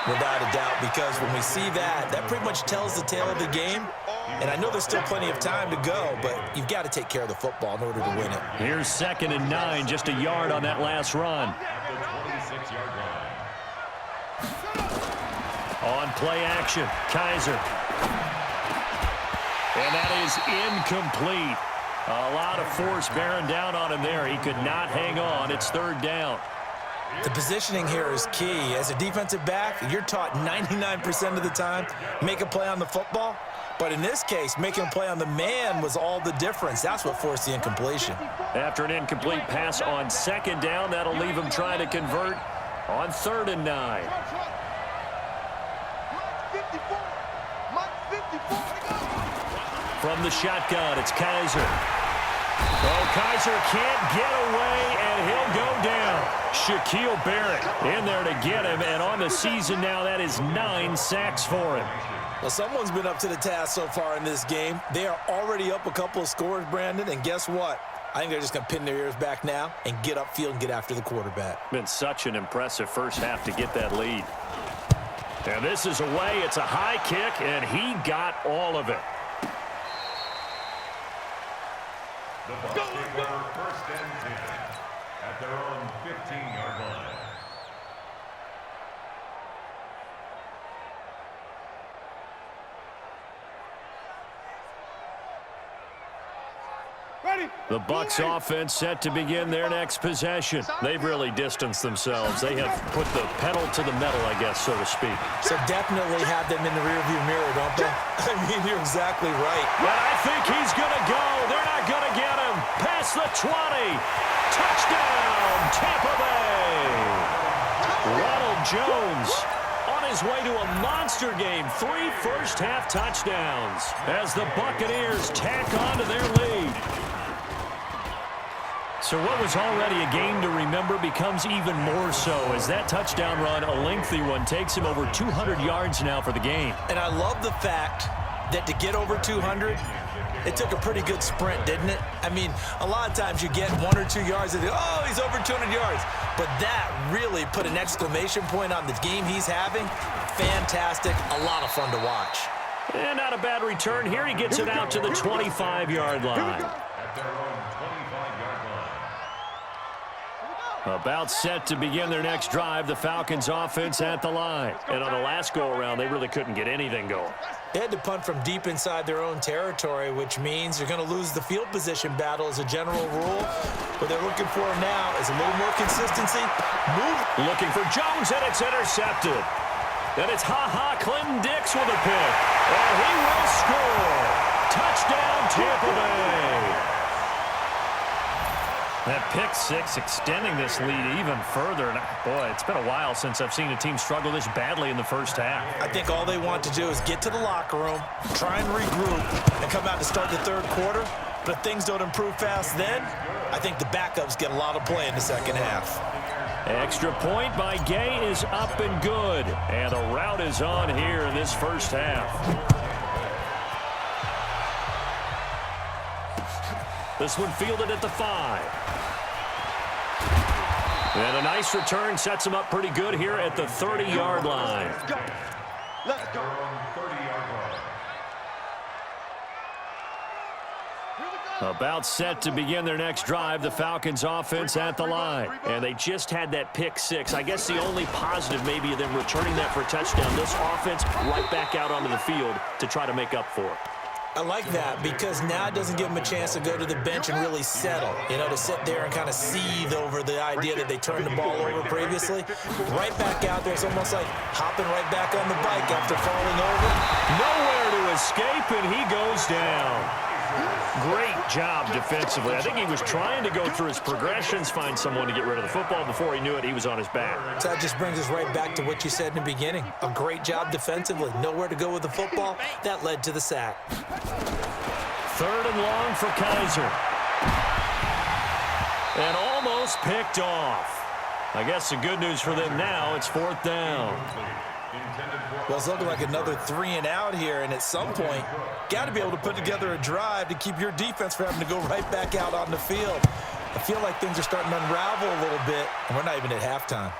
Without a doubt, because when we see that, that pretty much tells the tale of the game. And I know there's still plenty of time to go, but you've got to take care of the football in order to win it. Here's 2nd and 9, just a yard on that last run. On play action, Kaiser. And that is incomplete. A lot of force bearing down on him there. He could not hang on. It's 3rd down. The positioning here is key. As a defensive back, you're taught 99% of the time, make a play on the football. But in this case, making a play on the man was all the difference. That's what forced the incompletion. After an incomplete pass on 2nd down, that'll leave him trying to convert on 3rd and 9. From the shotgun, it's Kaiser. Oh, Kaiser can't get away, and he'll go down. Shaquille Barrett in there to get him, and on the season now, that is 9 sacks for him. Well, someone's been up to the task so far in this game. They are already up a couple of scores, Brandon, and guess what? I think they're just going to pin their ears back now and get upfield and get after the quarterback. Been such an impressive first half to get that lead. And this is away. It's a high kick, and he got all of it. The ball kick over 1st and 10 at their own 15-yard line. The Bucs offense set to begin their next possession. They've really distanced themselves. They have put the pedal to the metal, I guess, so to speak. So definitely have them in the rearview mirror, don't they? I mean, you're exactly right. But I think he's going to go. They're not going to get him. Past the 20. Touchdown, Tampa Bay. Ronald Jones on his way to a monster game. 3 first-half touchdowns as the Buccaneers tack on to their lead. So what was already a game to remember becomes even more so as that touchdown run, a lengthy one, takes him over 200 yards now for the game. And I love the fact that to get over 200, it took a pretty good sprint, didn't it? I mean, a lot of times you get 1 or 2 yards and oh, he's over 200 yards. But that really put an exclamation point on the game he's having. Fantastic. A lot of fun to watch. And not a bad return here. He gets it out to the 25-yard line. About set to begin their next drive, the Falcons offense at the line. And on the last go-around, they really couldn't get anything going. They had to punt from deep inside their own territory, which means you're going to lose the field position battle as a general rule. What they're looking for now is a little more consistency. Move. Looking for Jones, and it's intercepted. Then it's Clinton Dix with a pick. And he will score. Touchdown, Tampa Bay. That pick six extending this lead even further. And boy, it's been a while since I've seen a team struggle this badly in the first half. I think all they want to do is get to the locker room, try and regroup, and come out to start the third quarter. But if things don't improve fast then, I think the backups get a lot of play in the second half. Extra point by Gay is up and good. And the route is on here in this first half. This one fielded at the 5. And a nice return sets him up pretty good here at the 30-yard line. Let's go. About set to begin their next drive, the Falcons offense at the line. And they just had that pick six. I guess the only positive maybe of them returning that for a touchdown. This offense right back out onto the field to try to make up for it. I like that because now it doesn't give them a chance to go to the bench and really settle. You know, to sit there and kind of seethe over the idea that they turned the ball over previously. Right back out there. It's almost like hopping right back on the bike after falling over. Nowhere to escape, and he goes down. Great job defensively. I think he was trying to go through his progressions, find someone to get rid of the football. Before he knew it, he was on his back. So that just brings us right back to what you said in the beginning. A great job defensively. Nowhere to go with the football. That led to the sack. 3rd and long for Kaiser. And almost picked off. I guess the good news for them now, it's 4th down. Well, it's looking like another 3 and out here, and at some point, got to be able to put together a drive to keep your defense from having to go right back out on the field. I feel like things are starting to unravel a little bit, and we're not even at halftime.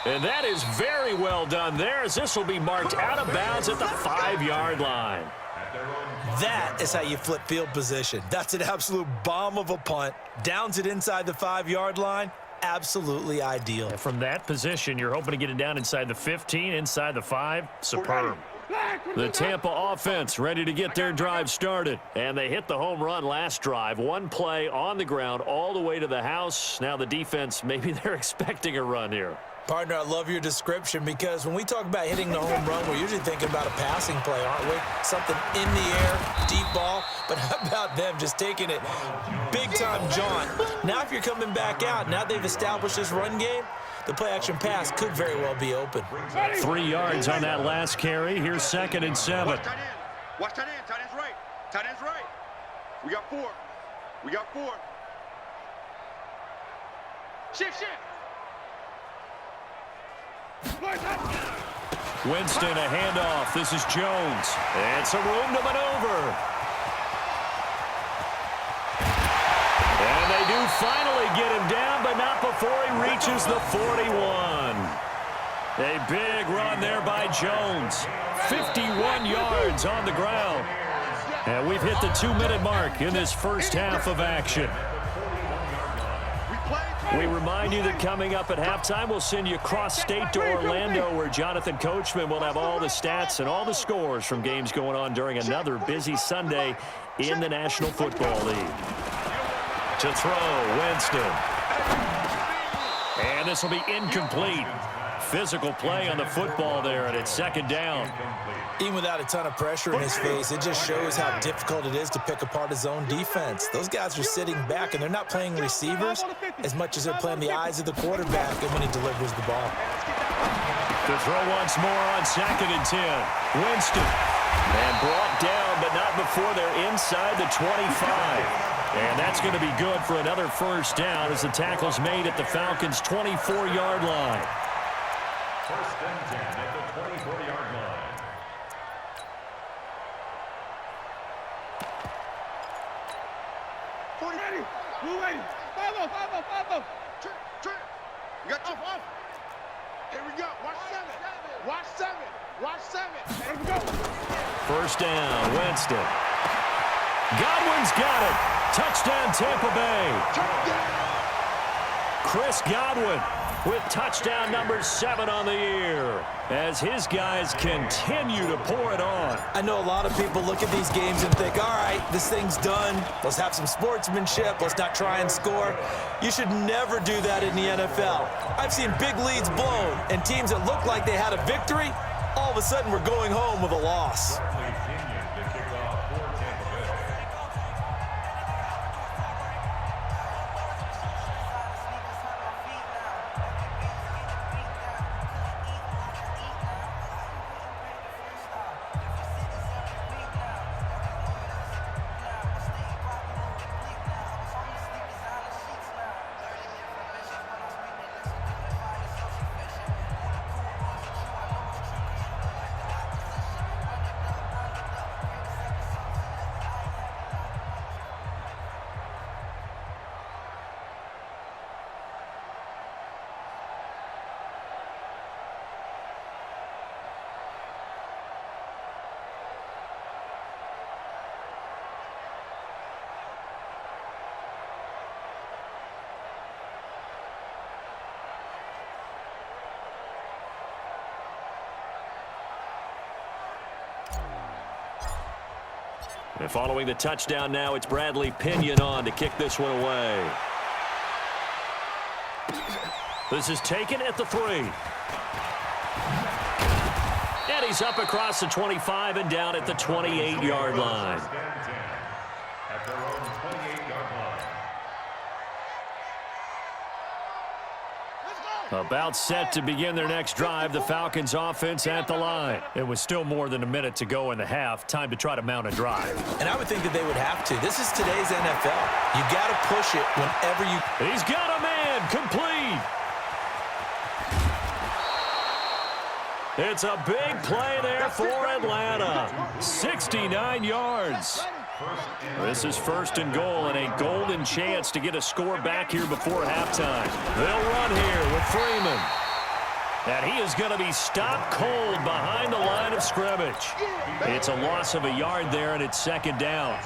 And that is very well done there, as this will be marked out of bounds at the 5-yard line. That is how you flip field position. That's an absolute bomb of a punt. Downs it inside the 5-yard line. Absolutely ideal. And from that position, you're hoping to get it down inside the 15, inside the 5. Superb. The Tampa offense ready to get their drive started. And they hit the home run last drive. One play on the ground all the way to the house. Now the defense, maybe they're expecting a run here. Partner, I love your description, because when we talk about hitting the home run, we're usually thinking about a passing play, aren't we? Something in the air, deep ball. But how about them just taking it big-time jaunt? Now if you're coming back out, now they've established this run game, the play-action pass could very well be open. 3 yards on that last carry. Here's 2nd and 7. Watch tight end. Watch tight end. Tight end's right. Tight end's right. We got 4. We got 4. Shift. Winston, a handoff. This is Jones. And some room to maneuver. And they do finally get him down, but not before he reaches the 41. A big run there by Jones. 51 yards on the ground. And we've hit the 2-minute mark in this first half of action. We remind you that coming up at halftime, we'll send you cross-state to Orlando, where Jonathan Coachman will have all the stats and all the scores from games going on during another busy Sunday in the National Football League. To throw, Winston. And this will be incomplete. Physical play on the football there, and it's 2nd down. Even without a ton of pressure in his face, it just shows how difficult it is to pick apart his own defense. Those guys are sitting back, and they're not playing receivers as much as they're playing the eyes of the quarterback and when he delivers the ball. To throw once more on 2nd and 10. Winston. And brought down, but not before they're inside the 25. And that's going to be good for another first down as the tackle's made at the Falcons' 24-yard line. 1st and 10 at the 24-yard line. Blue lady. 5-0. Trent. You got 2. Here we go. Watch 7. Here we go. First down, Winston. Godwin's got it. Touchdown, Tampa Bay. Chris Godwin with touchdown number 7 on the year as his guys continue to pour it on. I know a lot of people look at these games and think, all right, this thing's done. Let's have some sportsmanship. Let's not try and score. You should never do that in the NFL. I've seen big leads blown, and teams that looked like they had a victory, all of a sudden we're going home with a loss. And following the touchdown now, it's Bradley Pinion on to kick this one away. This is taken at the 3. And he's up across the 25 and down at the 28-yard line. At their own 28-yard line. About set to begin their next drive, the Falcons offense at the line. It was still more than a minute to go in the half. Time to try to mount a drive. And I would think that they would have to. This is today's NFL. You got to push it whenever you... He's got a man complete. It's a big play there for Atlanta. 69 yards. This is 1st and goal and a golden chance to get a score back here before halftime. They'll run here with Freeman. And he is going to be stopped cold behind the line of scrimmage. It's a loss of a yard there, and it's second down.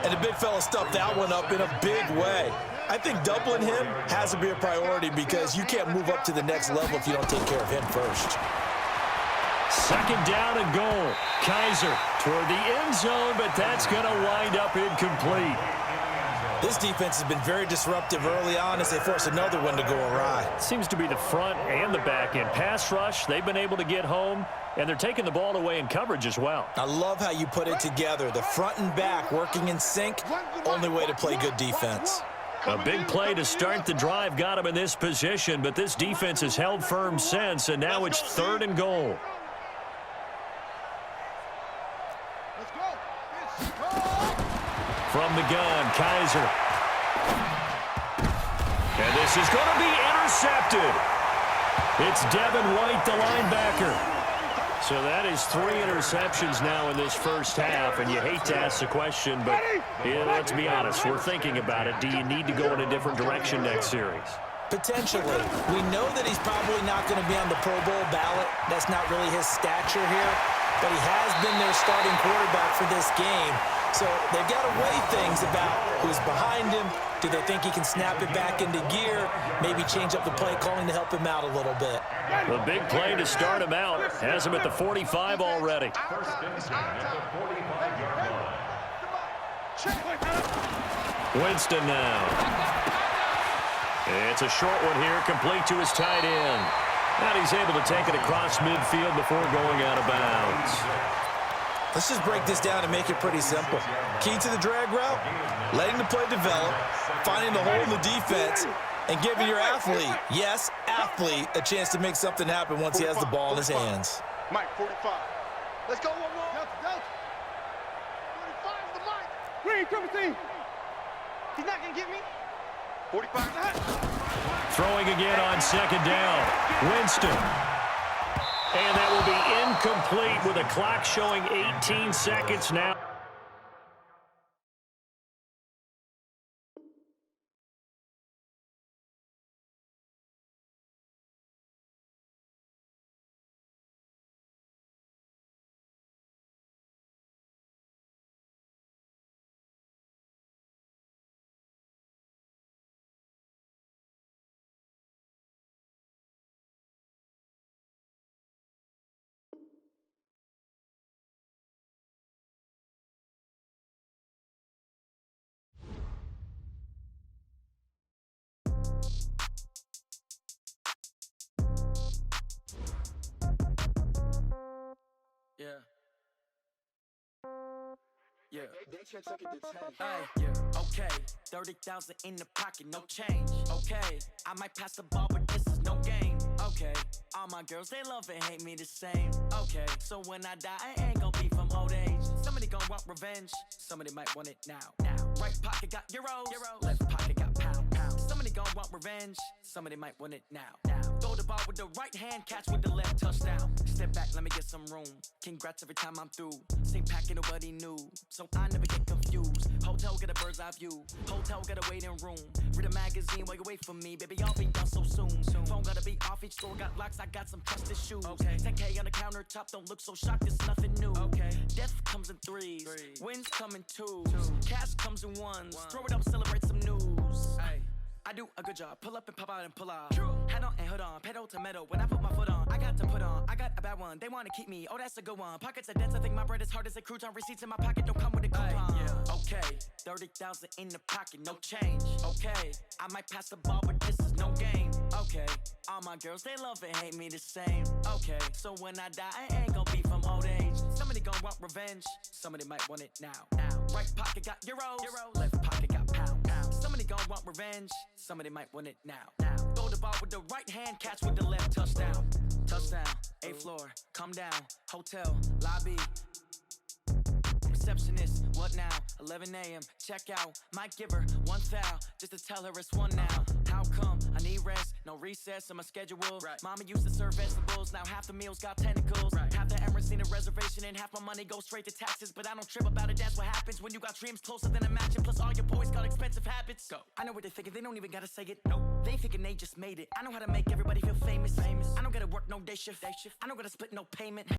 And the big fella stuffed that one up in a big way. I think doubling him has to be a priority because you can't move up to the next level if you don't take care of him first. Second down and goal. Kaiser toward the end zone, but that's going to wind up incomplete. This defense has been very disruptive early on as they force another one to go awry. Seems to be the front and the back end. Pass rush, they've been able to get home, and they're taking the ball away in coverage as well. I love how you put it together. The front and back working in sync, only way to play good defense. A big play to start the drive got him in this position, but this defense has held firm since, and now it's third and goal. From the gun, Kaiser. And this is going to be intercepted. It's Devin White, the linebacker. So that is 3 interceptions now in this first half, and you hate to ask the question, but yeah, let's be honest, we're thinking about it. Do you need to go in a different direction next series? Potentially. We know that he's probably not going to be on the Pro Bowl ballot. That's not really his stature here, but he has been their starting quarterback for this game. So they've got to weigh things about who's behind him. Do they think he can snap it back into gear? Maybe change up the play calling to help him out a little bit. The big play to start him out has him at the 45 already. Winston now. It's a short one here, complete to his tight end. And he's able to take it across midfield before going out of bounds. Let's just break this down and make it pretty simple. Key to the drag route, letting the play develop, finding the hole in the defense, and giving your athlete, yes, athlete, a chance to make something happen once he has the ball in his hands. Mike, 45. Let's go, one more. Delta, Delta. 45 is the Mike. Green, triple team. He's not going to get me. 45. Throwing again on second down. Winston. And that will be incomplete with a clock showing 18 seconds now. Yeah. Yeah. Okay. 30,000 in the pocket, no change. Okay. I might pass the ball, but this is no game. Okay. All my girls, they love and hate me the same. Okay. So when I die, I ain't gonna be from old age. Somebody gonna want revenge. Somebody might want it now. Right pocket got euros. Left pocket got pound. Somebody gonna want revenge. Somebody might want it now. Throw the ball with the right hand, catch with the left, touchdown. Step back, let me get some room. Congrats every time I'm through. Same packet, nobody knew. So I never get confused. Hotel get a bird's eye view. Hotel get a waiting room. Read a magazine while you wait for me. Baby, I'll be done so soon. Phone gotta be off, each store got locks. I got some trusted shoes. 10K on the countertop, don't look so shocked, it's nothing new. Death comes in threes. Wins come in twos. Cash comes in ones. Throw it up, celebrate some news. I do a good job. Pull up and pop out and pull off. Hat on and hood on. Pedal to metal. When I put my foot on, I got to put on. I got a bad one. They want to keep me. Oh, that's a good one. Pockets are dense. I think my bread is hard as a crouton. Receipts in my pocket don't come with a coupon. Okay. 30,000 in the pocket. No change. Okay. I might pass the ball, but this is no game. Okay. All my girls, they love and hate me the same. Okay. So when I die, I ain't gonna be from old age. Somebody gonna want revenge. Somebody might want it now. Right pocket got euros. Left pocket got pound. Somebody gonna want revenge. Somebody might want it now. Throw the ball with the right hand, catch with the left, touchdown. Touchdown, 8th floor, come down, hotel, lobby. Receptionist, what now? 11 a.m., check out. Might give her one foul, just to tell her it's one now. How come? I need rest, no recess in my schedule. Mama used to serve vegetables, now half the meals got tentacles. Half the Emirates seen a reservation and half my money goes straight to taxes. But I don't trip about it, that's what happens when you got dreams closer than a match. And plus all your boys got expensive habits. Go. I know what they're thinking, they don't even gotta say it. No, they thinking they just made it. I know how to make everybody feel famous. I don't gotta work no day shift. I don't gotta split no payment.